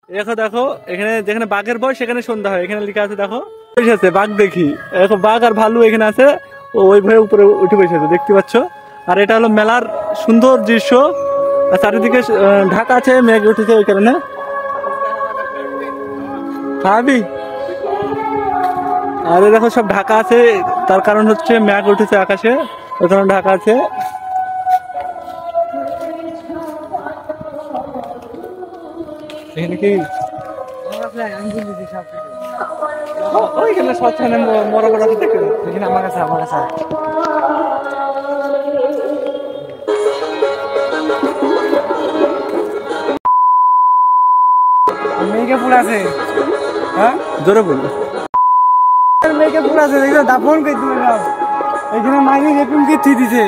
দেখো দেখো এখানে যেখানে বাঘের বয়স সেখানে সন্ধ্যা হয়, এখানে লেখা আছে দেখো বসে আছে বাঘ দেখি। দেখো বাঘ আর ভালু এখানে আছে, ওই ভয়ে উপরে উঠে বসে আছে দেখতে পাচ্ছ। আর এটা হলো মেলার সুন্দর দৃশ্য, আর চারিদিকে ঢাকা আছে, মেঘ উঠেছে ওই কারণে। ভাবি আরে দেখো সব ঢাকা আছে, তার কারণ হচ্ছে মেঘ উঠেছে আকাশে, ওই কারণে ঢাকা আছে। এখানে কি ওইখানে সবখানে বড় বড় আছে দেখো, এখানে আমার কাছে মেয়েকে পুরো আছে। হ্যাঁ জোরে বললো মেয়েকে পুরো আছে, দেখো দাফন করে দিল এখানে মাইনে এরকম কি থি দিছে।